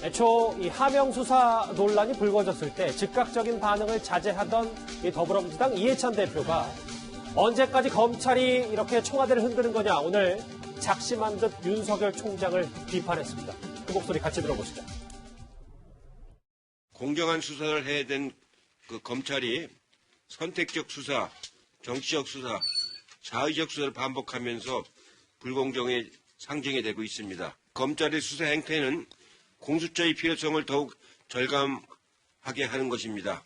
애초 이 하명 수사 논란이 불거졌을 때 즉각적인 반응을 자제하던 이 더불어민주당 이해찬 대표가 언제까지 검찰이 이렇게 청와대를 흔드는 거냐, 오늘 작심한 듯 윤석열 총장을 비판했습니다. 그 목소리 같이 들어보시죠. 공정한 수사를 해야 된 그 검찰이 선택적 수사, 정치적 수사, 자의적 수사를 반복하면서 불공정의 상징이 되고 있습니다. 검찰의 수사 행태는 공수처의 필요성을 더욱 절감하게 하는 것입니다.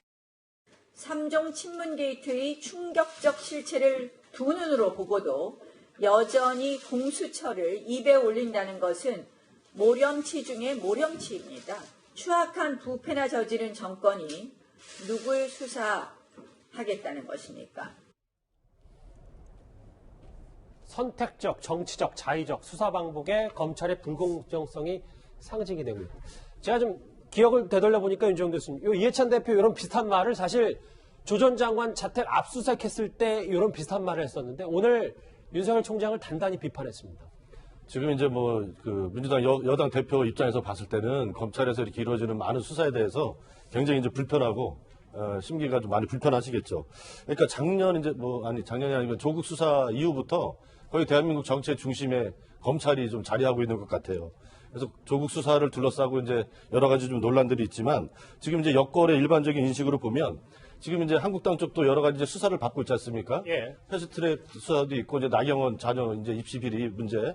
3종 친문 게이트의 충격적 실체를 두 눈으로 보고도 여전히 공수처를 입에 올린다는 것은 모렴치 중의 모렴치입니다. 추악한 부패나 저지른 정권이 누굴 수사하겠다는 것입니까? 선택적, 정치적, 자의적 수사 방법에 검찰의 불공정성이 상징이 되고 있고, 제가 좀 기억을 되돌려 보니까 윤정 교수님, 요 이해찬 대표 이런 비슷한 말을 사실 조 전 장관 자택 압수수색했을 때 이런 비슷한 말을 했었는데 오늘 윤석열 총장을 단단히 비판했습니다. 지금 이제 그 민주당 여당 대표 입장에서 봤을 때는 검찰에서 이렇게 이루어지는 많은 수사에 대해서 굉장히 이제 불편하고 심기가 좀 많이 불편하시겠죠. 그러니까 작년이 아니고 조국 수사 이후부터 거의 대한민국 정치의 중심에 검찰이 좀 자리하고 있는 것 같아요. 그래서 조국 수사를 둘러싸고 이제 여러 가지 좀 논란들이 있지만 지금 이제 여권의 일반적인 인식으로 보면 지금 이제 한국당 쪽도 여러 가지 이제 수사를 받고 있지 않습니까? 예. 패스트트랙 수사도 있고 이제 나경원 자녀 이제 입시 비리 문제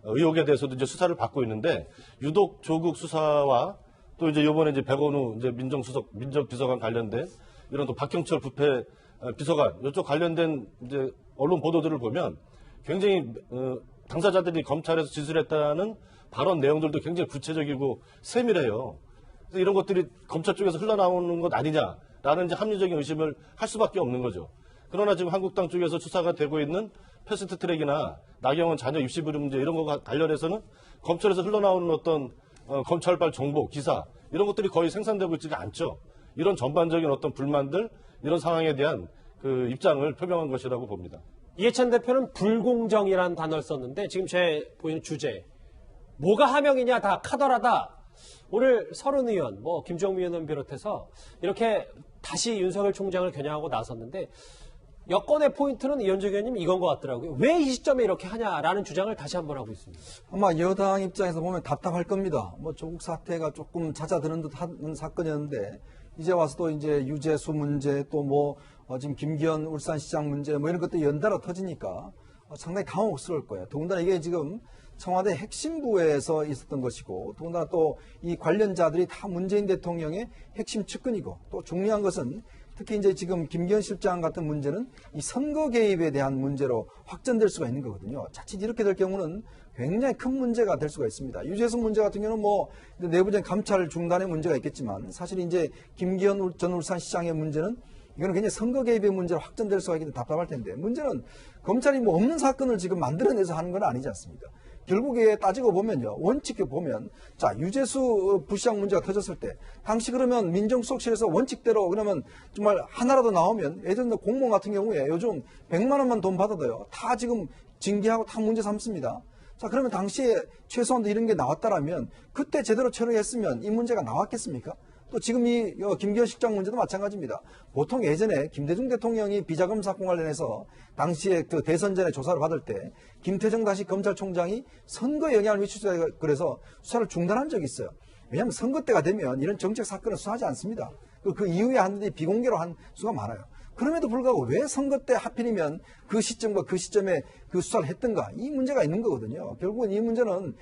의혹에 대해서도 이제 수사를 받고 있는데 유독 조국 수사와 또 이제 이번에 이제 백원우 이제 민정비서관 관련된 이런 또 박형철 부패 비서관 이쪽 관련된 이제 언론 보도들을 보면 굉장히 당사자들이 검찰에서 지술했다는 발언 내용들도 굉장히 구체적이고 세밀해요. 그래서 이런 것들이 검찰 쪽에서 흘러나오는 것 아니냐라는 이제 합리적인 의심을 할 수밖에 없는 거죠. 그러나 지금 한국당 쪽에서 수사가 되고 있는 패스트트랙이나 나경원 자녀 입시 비리 문제 이런 것과 관련해서는 검찰에서 흘러나오는 어떤 검찰발 정보, 기사 이런 것들이 거의 생산되고 있지가 않죠. 이런 전반적인 어떤 불만들 이런 상황에 대한 그 입장을 표명한 것이라고 봅니다. 이해찬 대표는 불공정이라는 단어를 썼는데 지금 제 보이는 주제 뭐가 하명이냐 다 카더라다. 오늘 서른 의원, 김종민 의원 비롯해서 이렇게 다시 윤석열 총장을 겨냥하고 나섰는데 여권의 포인트는 이현주 의원님 이건 것 같더라고요. 왜 이 시점에 이렇게 하냐라는 주장을 다시 한번 하고 있습니다. 아마 여당 입장에서 보면 답답할 겁니다. 조국 사태가 조금 잦아드는 듯한 사건이었는데 이제 와서도 이제 유재수 문제 또 지금 김기현 울산시장 문제 이런 것들이 연달아 터지니까 상당히 당혹스러울 거예요. 더군다나 이게 지금 청와대 핵심부에서 있었던 것이고 더군다나 또 이 관련자들이 다 문재인 대통령의 핵심 측근이고 또 중요한 것은 특히 이제 지금 김기현 실장 같은 문제는 이 선거 개입에 대한 문제로 확전될 수가 있는 거거든요. 자칫 이렇게 될 경우는 굉장히 큰 문제가 될 수가 있습니다. 유재수 문제 같은 경우는 내부적인 감찰 중단의 문제가 있겠지만 사실 이제 김기현 전 울산시장의 문제는 이거는 굉장히 선거 개입의 문제로 확전될 수가 있기 때문에 답답할 텐데 문제는 검찰이 없는 사건을 지금 만들어내서 하는 건 아니지 않습니까? 결국에 따지고 보면요. 원칙에 보면 유재수 부시장 문제가 터졌을 때 당시 그러면 민정수석실에서 원칙대로 그러면 정말 하나라도 나오면 예전에 공무원 같은 경우에 요즘 100만 원만 돈 받아도요. 다 지금 징계하고 다 문제 삼습니다. 자, 그러면 당시에 최소한도 이런 게 나왔다라면 그때 제대로 처리했으면 이 문제가 나왔겠습니까? 또 지금 이 김기현 실장 문제도 마찬가지입니다. 보통 예전에 김대중 대통령이 비자금 사건 관련해서 당시에 그 대선 전에 조사를 받을 때 김태정 당시 검찰총장이 선거에 영향을 미치자 그래서 수사를 중단한 적이 있어요. 왜냐하면 선거 때가 되면 이런 정책 사건을 수사하지 않습니다. 그 이후에 하는데 비공개로 한 수가 많아요. 그럼에도 불구하고 왜 선거 때 하필이면 그 시점과 그 시점에 그 수사를 했던가 이 문제가 있는 거거든요. 결국은 이 문제는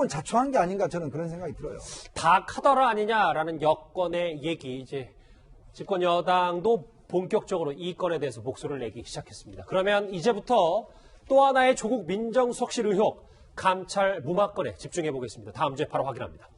자초한 게 아닌가 저는 그런 생각이 들어요. 다 카더라 아니냐라는 여권의 얘기 이제 집권 여당도 본격적으로 이 건에 대해서 목소리를 내기 시작했습니다. 그러면 이제부터 또 하나의 조국 민정수석실 의혹 감찰 무마건에 집중해 보겠습니다. 다음 주에 바로 확인합니다.